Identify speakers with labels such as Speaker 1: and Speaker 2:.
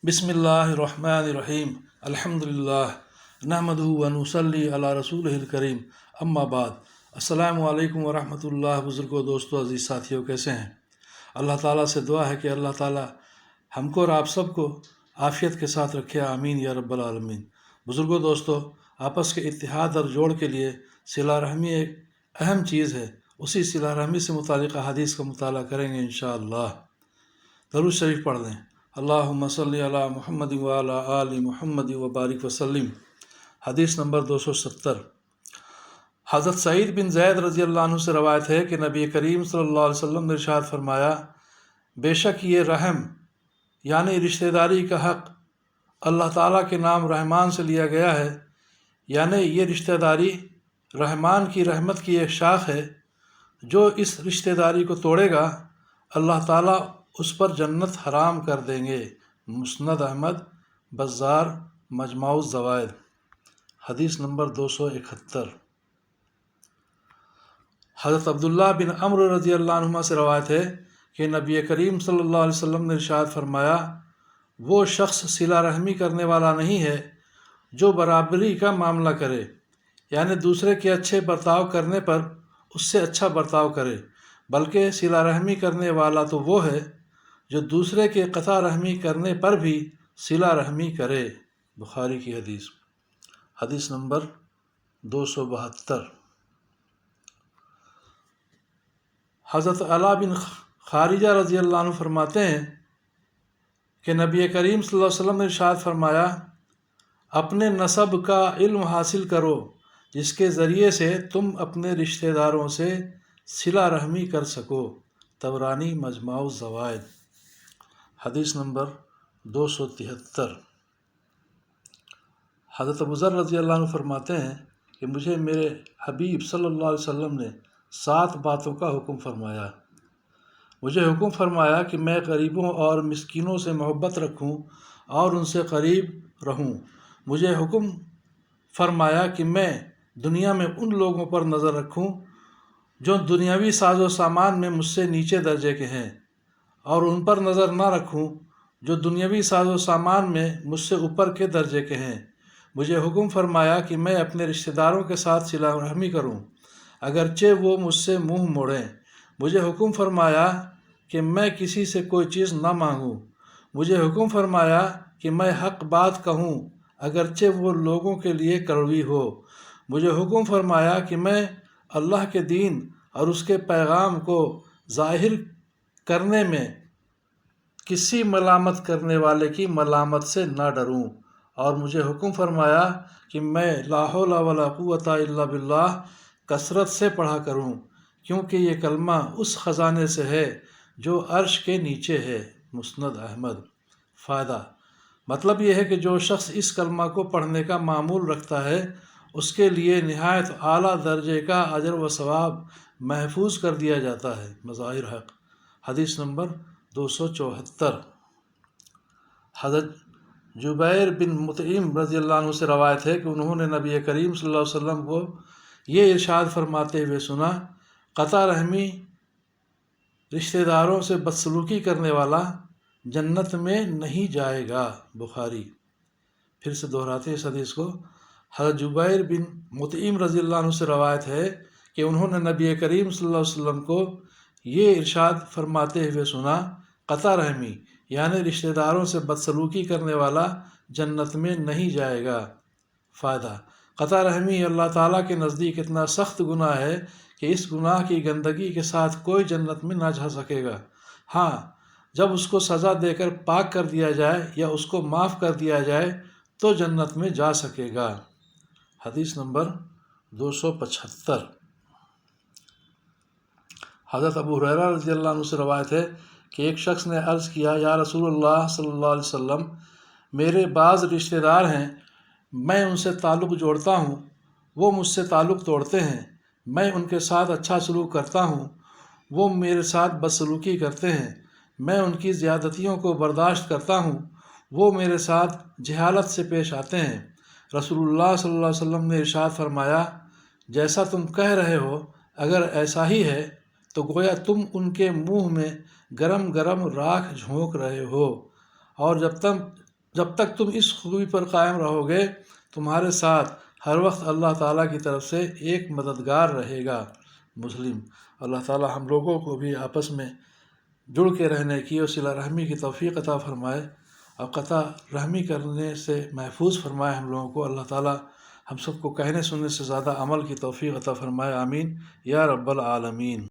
Speaker 1: बिस्मिल्लाहिर्रहमानिर्रहीम अल्हम्दुलिल्लाह नहमदुहु व नुसल्ली अला रसूलिहिल करीम अम्मा बाद। अस्सलामु अलैकुम व रहमतुल्लाह। बुज़ुर्गों, दोस्तों, अज़ीज़ साथियों, कैसे हैं? अल्लाह ताला से दुआ है कि अल्लाह ताला हमको और आप सबको आफ़ियत के साथ रखे, आमीन या रब्बल आलमीन। बुज़ुर्गों, दोस्तों, आपस के इत्तिहाद और जोड़ के लिए सिला रहमी एक अहम चीज़ है। उसी सिला रहमी से मुतालिक हदीस का मुताला करेंगे इंशाअल्लाह। दरूद शरीफ पढ़ लें। अल्लाहुम्मा सल्ली अला मुहम्मद व अला आलि मुहम्मद व बारिक वसल्लिम। हदीस नंबर 270। हज़रत सईद बिन ज़ैद रज़ी अल्लाह अन्हु से रवायत है कि नबी करीम सल्लल्लाहु अलैहि वसल्लम ने इरशाद फरमाया, बेशक ये रहम यानी रिश्तेदारी का हक़ अल्लाह ताला के नाम रहमान से लिया गया है। यानी ये रिश्तेदारी रहमान की रहमत की एक शाख है। जो इस रिश्तेदारी को तोड़ेगा अल्लाह ताला उस पर जन्नत हराम कर देंगे। मुस्नद अहमद, बज़्ज़ार, मजमाउज़ ज़वाइद। हदीस नंबर 271। हज़रत अब्दुल्लाह बिन अम्र रज़ी अल्लाह अन्हुमा से रवायत है कि नबी करीम सल्लल्लाहु अलैहि वसल्लम ने इरशाद फरमाया, वो शख्स सिला रहमी करने वाला नहीं है जो बराबरी का मामला करे, यानी दूसरे के अच्छे बर्ताव करने पर उससे अच्छा बर्ताव करे, बल्कि सिला रहमी करने वाला तो वो है जो दूसरे के क़ता रहमी करने पर भी सिला रहमी करे। बुखारी की हदीस। हदीस नंबर 272। हज़रत अला बिन खारिजा रज़ी अल्लाह अन्हु फरमाते हैं कि नबी करीम सल्लल्लाहु अलैहि वसल्लम ने इरशाद फरमाया, अपने नसब का इल्म हासिल करो जिसके ज़रिए से तुम अपने रिश्तेदारों से सिला रहमी कर सको। तबरानी, मजमाउज़ ज़वाइद। हदीस नंबर 273। हज़रत अबू ज़र रज़ी अल्लाह अन्हु फरमाते हैं कि मुझे मेरे हबीब सल्लल्लाहु अलैहि वसल्लम ने 7 बातों का हुक्म फरमाया। मुझे हुक्म फरमाया कि मैं गरीबों और मिस्कीनों से मोहब्बत रखूं और उनसे करीब रहूं। मुझे हुक्म फरमाया कि मैं दुनिया में उन लोगों पर नज़र रखूं जो दुनियावी साजो सामान में मुझसे नीचे दर्जे के हैं, और उन पर नज़र ना रखूं जो दुनियावी साजो सामान में मुझसे ऊपर के दर्जे के हैं। मुझे हुक्म फरमाया कि मैं अपने रिश्तेदारों के साथ सिला रहमी करूं, अगरचे वो मुझसे मुंह मोड़ें। मुझे हुक्म फरमाया कि मैं किसी से कोई चीज़ ना मांगूं। मुझे हुक्म फरमाया कि मैं हक़ बात कहूं, अगरचे वो लोगों के लिए कड़वी हो। मुझे हुक्म फरमाया कि मैं अल्लाह के दीन और उसके पैगाम को ज़ाहिर करने में किसी मलामत करने वाले की मलामत से ना डरूं, और मुझे हुक्म फरमाया कि मैं ला हौला वला कुव्वता इल्ला बिल्लाह कसरत से पढ़ा करूं, क्योंकि ये कलमा उस ख़जाने से है जो अर्श के नीचे है। मुस्नद अहमद। फ़ायदा, मतलब यह है कि जो शख्स इस कलमा को पढ़ने का मामूल रखता है उसके लिए निहायत आला दर्जे का अजर व सवाब महफूज कर दिया जाता है। मज़ाहिर हक़। हदीस नंबर 274। हज़रत जुबैर बिन मुतइम रज़ी अल्लाह अन्हु से रवायत है कि उन्होंने नबी करीम सल्लल्लाहु अलैहि वसल्लम को ये इरशाद फरमाते हुए सुना, क़ता रहमी रिश्तेदारों से बदसलूकी करने वाला जन्नत में नहीं जाएगा। बुखारी। फिर से दोहराते हैं इस हदीस को। हज़रत जुबैर बिन मुतइम रज़ी अल्लाह अन्हु से रवायत है कि उन्होंने नबी करीम सल्लल्लाहु अलैहि वसल्लम को ये इरशाद फरमाते हुए सुना, क़ता रहमी यानी रिश्तेदारों से बदसलूकी करने वाला जन्नत में नहीं जाएगा। फ़ायदा, क़ता रहमी अल्लाह ताला के नज़दीक इतना सख्त गुनाह है कि इस गुनाह की गंदगी के साथ कोई जन्नत में ना जा सकेगा। हाँ, जब उसको सज़ा देकर पाक कर दिया जाए या उसको माफ़ कर दिया जाए तो जन्नत में जा सकेगा। हदीस नंबर 275। हज़रत अबू हुरैरा रज़ी अल्लाह अन्हु से रवायत है कि एक शख्स ने अर्ज़ किया, या रसूलुल्लाह सल्लल्लाहु अलैहि वसल्लम, मेरे बाज़ रिश्तेदार हैं, मैं उनसे ताल्लुक़ जोड़ता हूँ, वो मुझसे ताल्लुक़ तोड़ते हैं। मैं उनके साथ अच्छा सलूक करता हूँ, वो मेरे साथ बदसलूकी करते हैं। मैं उनकी ज़्यादतियों को बर्दाश्त करता हूँ, वो मेरे साथ जहालत से पेश आते हैं। रसूलुल्लाह सल्लल्लाहु अलैहि वसल्लम ने इरशाद फरमाया, जैसा तुम कह रहे हो अगर ऐसा ही है तो गोया तुम उनके मुंह में गरम गरम राख झोंक रहे हो, और جب تک تم اس خوبی پر قائم رہو گے تمہارے ساتھ ہر وقت اللہ تعالیٰ کی طرف سے ایک مددگار رہے گا۔ مسلم۔ اللہ تعالیٰ ہم لوگوں کو بھی آپس میں جڑ کے رہنے کی اور صلہ رحمی کی توفیق عطا فرمائے اور قطع رحمی کرنے سے محفوظ فرمائے ہم لوگوں کو۔ اللہ تعالیٰ ہم سب کو کہنے سننے سے زیادہ عمل کی توفیق عطا فرمائے، آمین یا رب العالمین۔